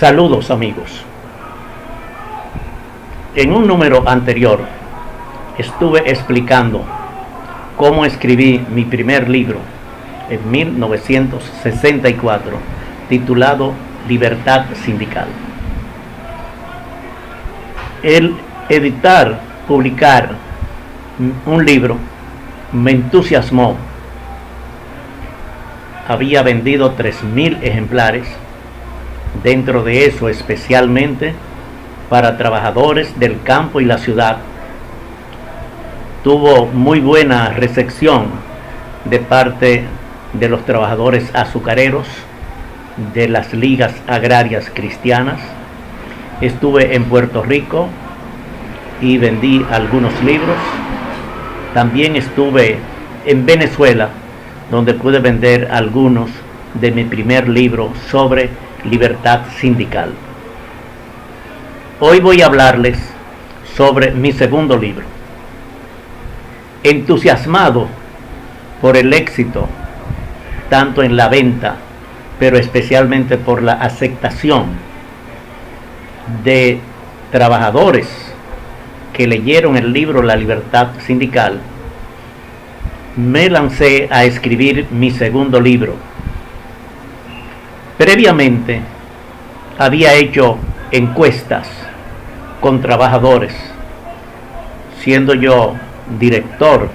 Saludos amigos. En un número anterior estuve explicando cómo escribí mi primer libro en 1964 titulado Libertad Sindical. El publicar un libro me entusiasmó. Había vendido 3,000 ejemplares, dentro de eso especialmente para trabajadores del campo y la ciudad. Tuvo muy buena recepción de parte de los trabajadores azucareros, de las ligas agrarias cristianas. Estuve en Puerto Rico y vendí algunos libros. También estuve en Venezuela, donde pude vender algunos de mi primer libro sobre libertad sindical. Hoy voy a hablarles sobre mi segundo libro. Entusiasmado por el éxito, tanto en la venta, pero especialmente por la aceptación de trabajadores que leyeron el libro La Libertad Sindical, me lancé a escribir mi segundo libro. Previamente había hecho encuestas con trabajadores, siendo yo director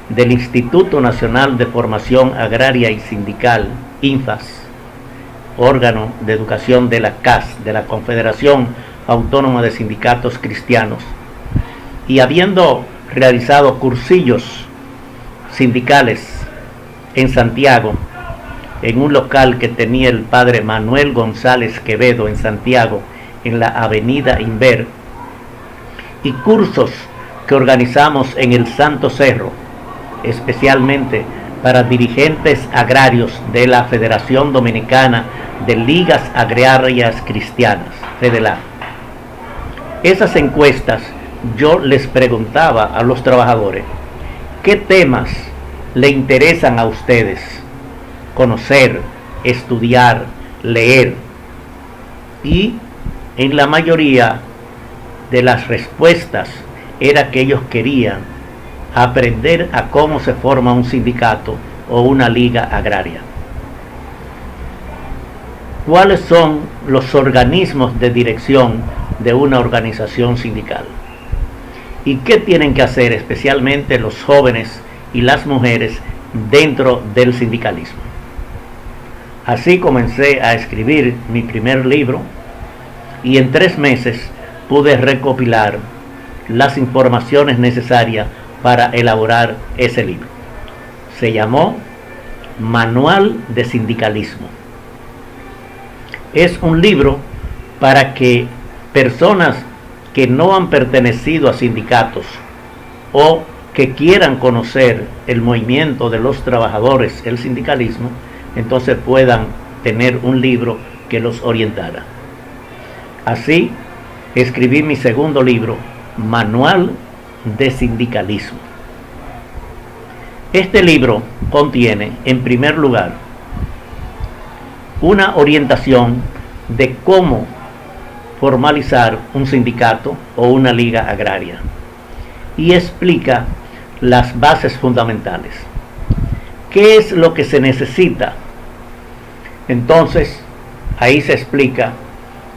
del Instituto Nacional de Formación Agraria y Sindical, INFAS, órgano de educación de la CAS, de la Confederación Autónoma de Sindicatos Cristianos, y habiendo realizado cursillos sindicales en Santiago, en un local que tenía el padre Manuel González Quevedo en Santiago, en la avenida Inver, y cursos que organizamos en el Santo Cerro, especialmente para dirigentes agrarios de la Federación Dominicana de Ligas Agrarias Cristianas, FEDELAC. Esas encuestas yo les preguntaba a los trabajadores qué temas le interesan a ustedes conocer, estudiar, leer, y en la mayoría de las respuestas era que ellos querían aprender a cómo se forma un sindicato o una liga agraria. ¿Cuáles son los organismos de dirección de una organización sindical? ¿Y qué tienen que hacer especialmente los jóvenes y las mujeres dentro del sindicalismo? Así comencé a escribir mi primer libro y en 3 meses pude recopilar las informaciones necesarias para elaborar ese libro. Se llamó Manual de Sindicalismo. Es un libro para que personas que no han pertenecido a sindicatos o que quieran conocer el movimiento de los trabajadores, el sindicalismo, entonces puedan tener un libro que los orientara. Así escribí mi segundo libro, Manual de Sindicalismo. Este libro contiene, en primer lugar, una orientación de cómo formalizar un sindicato o una liga agraria y explica las bases fundamentales. ¿Qué es lo que se necesita? Entonces, ahí se explica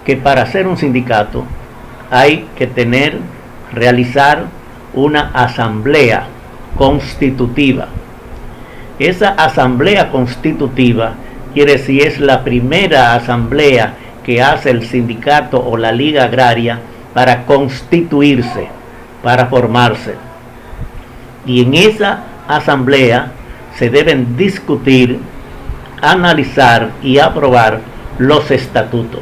que para hacer un sindicato hay que realizar una asamblea constitutiva. Esa asamblea constitutiva quiere decir es la primera asamblea que hace el sindicato o la liga agraria para constituirse, para formarse. Y en esa asamblea se deben discutir, analizar y aprobar los estatutos.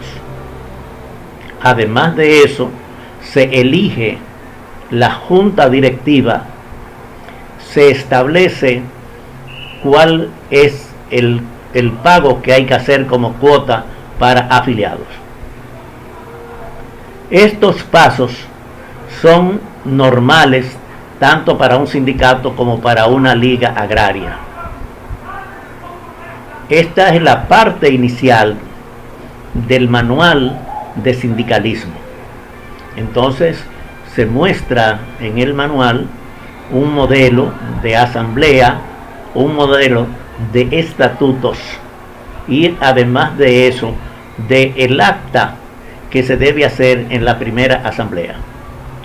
Además de eso, se elige la junta directiva, se establece cuál es el pago que hay que hacer como cuota para afiliados. Estos pasos son normales tanto para un sindicato como para una liga agraria. Esta es la parte inicial del manual de sindicalismo. Entonces se muestra en el manual un modelo de asamblea, un modelo de estatutos y además de eso, de el acta que se debe hacer en la primera asamblea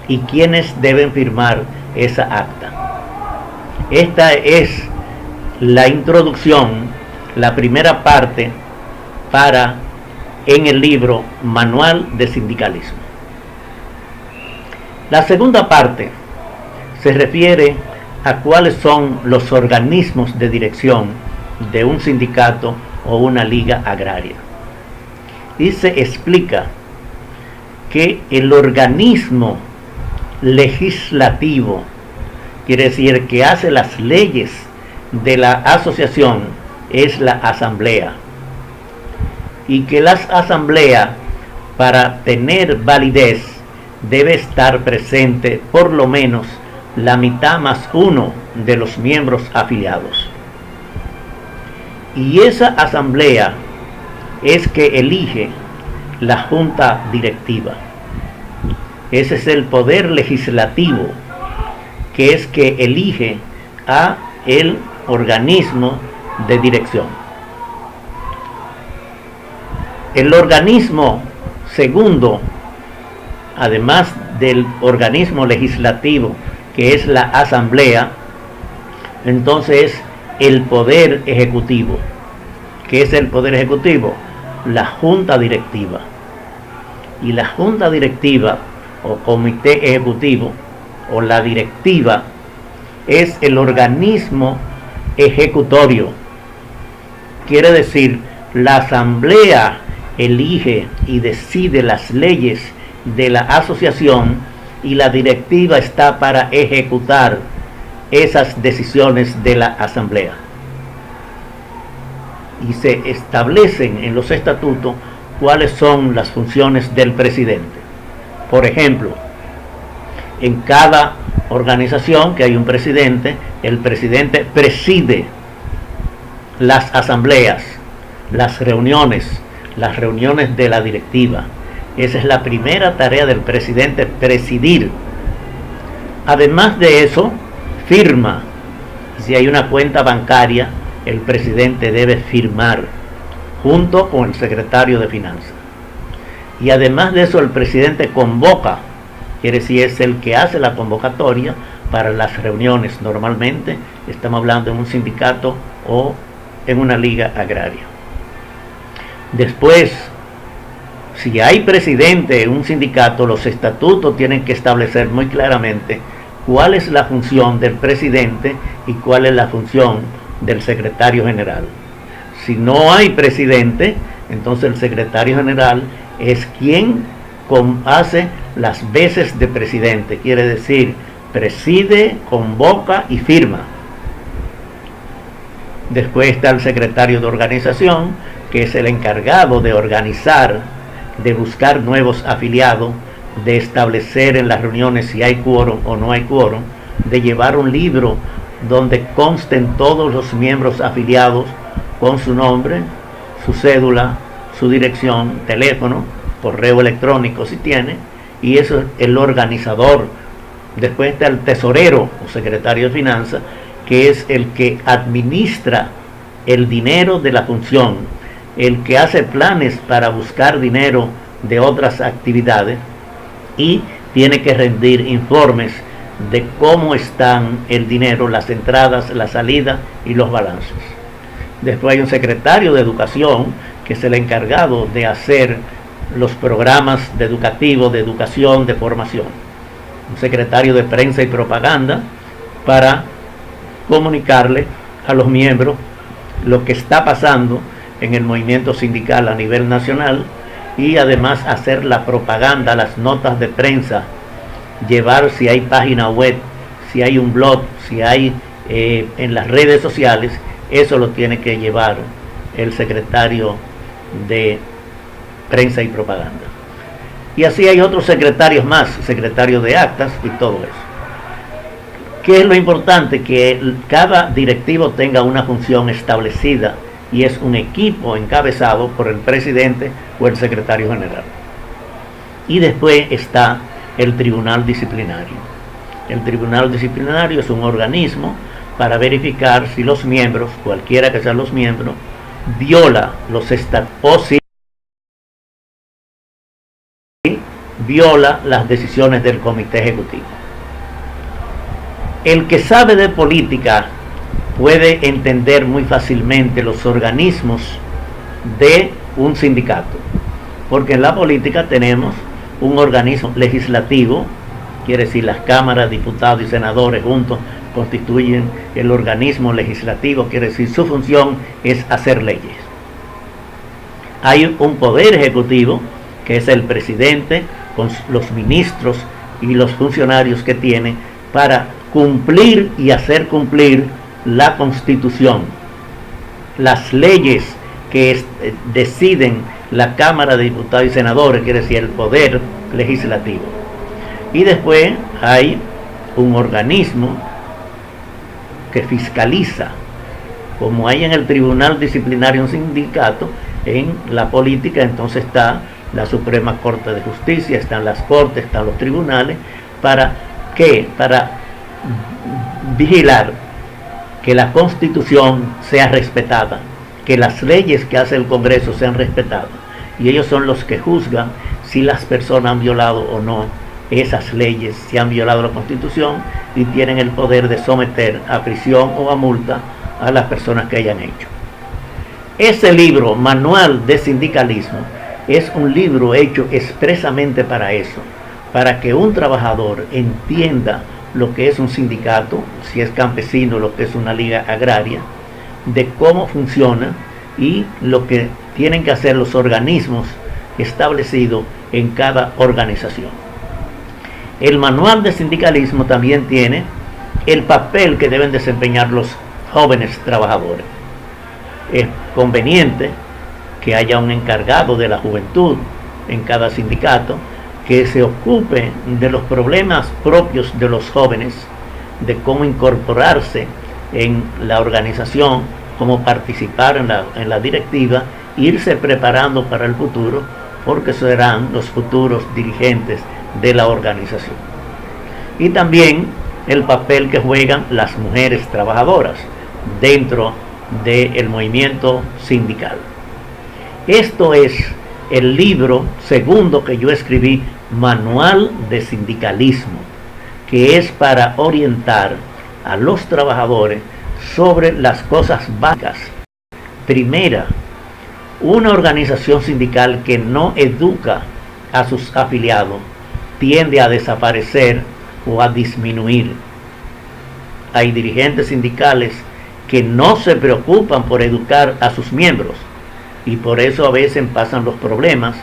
y quiénes deben firmar esa acta. Esta es la introducción, la primera parte en el libro Manual de Sindicalismo. La segunda parte se refiere a cuáles son los organismos de dirección de un sindicato o una liga agraria. Y se explica que el organismo legislativo, quiere decir que hace las leyes de la asociación, es la asamblea. Y que las asambleas, para tener validez, debe estar presente por lo menos la mitad más uno de los miembros afiliados. Y esa asamblea es que elige la junta directiva. Ese es el poder legislativo, que es que elige a el organismo de dirección. El organismo segundo, además del organismo legislativo, que es la asamblea, entonces el poder ejecutivo. ¿Qué es el poder ejecutivo? La junta directiva. Y la junta directiva o comité ejecutivo o la directiva es el organismo ejecutorio. Quiere decir, la asamblea elige y decide las leyes de la asociación y la directiva está para ejecutar esas decisiones de la asamblea. Y se establecen en los estatutos cuáles son las funciones del presidente. Por ejemplo, en cada organización que hay un presidente, el presidente preside las asambleas, las reuniones de la directiva. Esa es la primera tarea del presidente, presidir. Además de eso, firma. Si hay una cuenta bancaria, el presidente debe firmar junto con el secretario de Finanzas. Y además de eso, el presidente convoca, quiere decir, es el que hace la convocatoria para las reuniones. Normalmente estamos hablando en un sindicato o en una liga agraria. Después, si hay presidente en un sindicato, los estatutos tienen que establecer muy claramente cuál es la función del presidente y cuál es la función del secretario general. Si no hay presidente, entonces el secretario general es quien hace las veces de presidente, quiere decir, preside, convoca y firma. Después está el secretario de organización, que es el encargado de organizar, de buscar nuevos afiliados, de establecer en las reuniones si hay quórum o no hay quórum, de llevar un libro donde consten todos los miembros afiliados con su nombre, su cédula, su dirección, teléfono, correo electrónico si tiene, y eso es el organizador. Después está el tesorero o secretario de Finanzas, que es el que administra el dinero de la función, el que hace planes para buscar dinero de otras actividades y tiene que rendir informes de cómo están el dinero, las entradas, las salidas y los balances. Después hay un secretario de educación, que es el encargado de hacer los programas educativos, de educación, de formación. Un secretario de prensa y propaganda para comunicarle a los miembros lo que está pasando en el movimiento sindical a nivel nacional y además hacer la propaganda, las notas de prensa, llevar si hay página web, si hay un blog, si hay en las redes sociales, eso lo tiene que llevar el secretario de prensa y propaganda. Y así hay otros secretarios más, secretario de actas y todo eso. ¿Qué es lo importante? Que cada directivo tenga una función establecida y es un equipo encabezado por el presidente o el secretario general. Y después está el tribunal disciplinario. El tribunal disciplinario es un organismo para verificar si los miembros, cualquiera que sean los miembros, viola los estatutos o viola las decisiones del comité ejecutivo. El que sabe de política puede entender muy fácilmente los organismos de un sindicato, porque en la política tenemos un organismo legislativo, quiere decir las cámaras, diputados y senadores juntos constituyen el organismo legislativo, quiere decir su función es hacer leyes. Hay un poder ejecutivo que es el presidente con los ministros y los funcionarios que tiene para cumplir y hacer cumplir la Constitución, las leyes que deciden la Cámara de Diputados y Senadores, quiere decir el poder legislativo. Y después hay un organismo que fiscaliza, como hay en el tribunal disciplinario un sindicato, en la política entonces está la Suprema Corte de Justicia, están las cortes, están los tribunales, ¿para qué? Para vigilar que la Constitución sea respetada, que las leyes que hace el Congreso sean respetadas, y ellos son los que juzgan si las personas han violado o no esas leyes, si han violado la Constitución, y tienen el poder de someter a prisión o a multa a las personas que hayan hecho. Ese libro, Manual de Sindicalismo, es un libro hecho expresamente para eso, para que un trabajador entienda lo que es un sindicato, si es campesino, lo que es una liga agraria, de cómo funciona y lo que tienen que hacer los organismos establecidos en cada organización. El manual de sindicalismo también tiene el papel que deben desempeñar los jóvenes trabajadores. Es conveniente que haya un encargado de la juventud en cada sindicato que se ocupe de los problemas propios de los jóvenes, de cómo incorporarse en la organización, cómo participar en la directiva, irse preparando para el futuro, porque serán los futuros dirigentes de la organización. Y también el papel que juegan las mujeres trabajadoras dentro del movimiento sindical. Esto es el libro segundo que yo escribí, Manual de Sindicalismo, que es para orientar a los trabajadores sobre las cosas básicas. Primera, una organización sindical que no educa a sus afiliados tiende a desaparecer o a disminuir. Hay dirigentes sindicales que no se preocupan por educar a sus miembros, y por eso a veces pasan los problemas,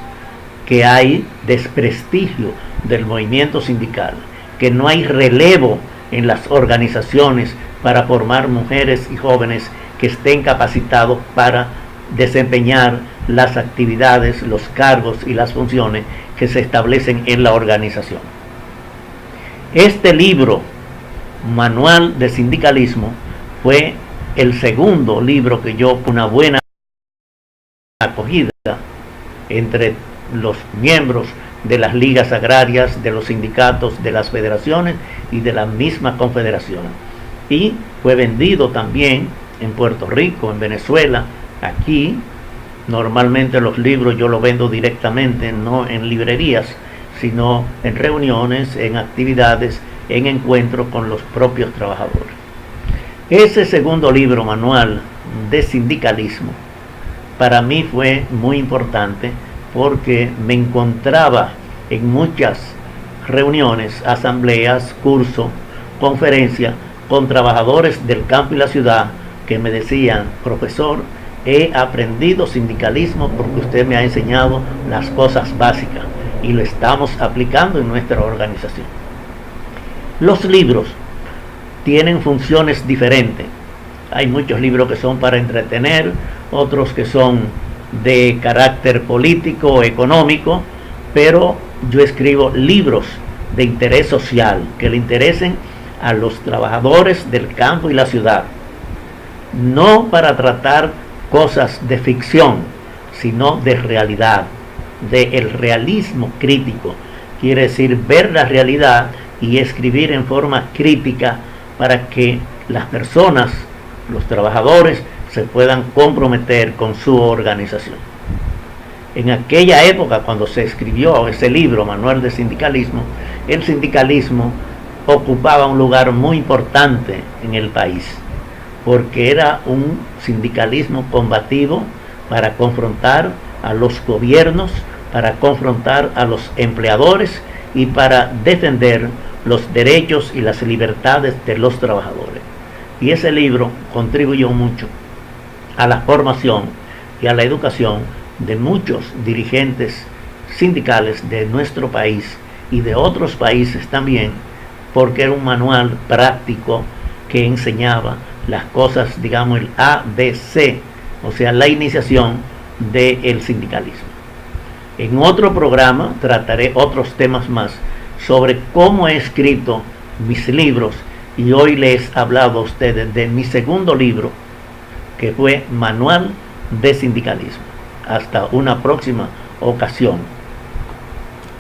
que hay desprestigio del movimiento sindical, que no hay relevo en las organizaciones para formar mujeres y jóvenes que estén capacitados para desempeñar las actividades, los cargos y las funciones que se establecen en la organización. Este libro, Manual de Sindicalismo, fue el segundo libro que yo, una buena acogida entre los miembros de las ligas agrarias, de los sindicatos, de las federaciones y de la misma confederación. Y fue vendido también en Puerto Rico, en Venezuela, aquí. Normalmente los libros yo los vendo directamente, no en librerías, sino en reuniones, en actividades, en encuentros con los propios trabajadores. Ese segundo libro, Manual de Sindicalismo, para mí fue muy importante porque me encontraba en muchas reuniones, asambleas, cursos, conferencias con trabajadores del campo y la ciudad que me decían: profesor, he aprendido sindicalismo porque usted me ha enseñado las cosas básicas y lo estamos aplicando en nuestra organización. Los libros tienen funciones diferentes. Hay muchos libros que son para entretener, otros que son de carácter político o económico, pero yo escribo libros de interés social que le interesen a los trabajadores del campo y la ciudad, no para tratar cosas de ficción, sino de realidad, del realismo crítico. Quiere decir ver la realidad y escribir en forma crítica para que las personas, los trabajadores, se puedan comprometer con su organización. En aquella época, cuando se escribió ese libro, Manual de Sindicalismo, el sindicalismo ocupaba un lugar muy importante en el país, porque era un sindicalismo combativo para confrontar a los gobiernos, para confrontar a los empleadores y para defender los derechos y las libertades de los trabajadores. Y ese libro contribuyó mucho a la formación y a la educación de muchos dirigentes sindicales de nuestro país y de otros países también, porque era un manual práctico que enseñaba las cosas, digamos, el ABC, o sea, la iniciación del sindicalismo. En otro programa trataré otros temas más sobre cómo he escrito mis libros, y hoy les he hablado a ustedes de mi segundo libro, que fue Manual de Sindicalismo. Hasta una próxima ocasión.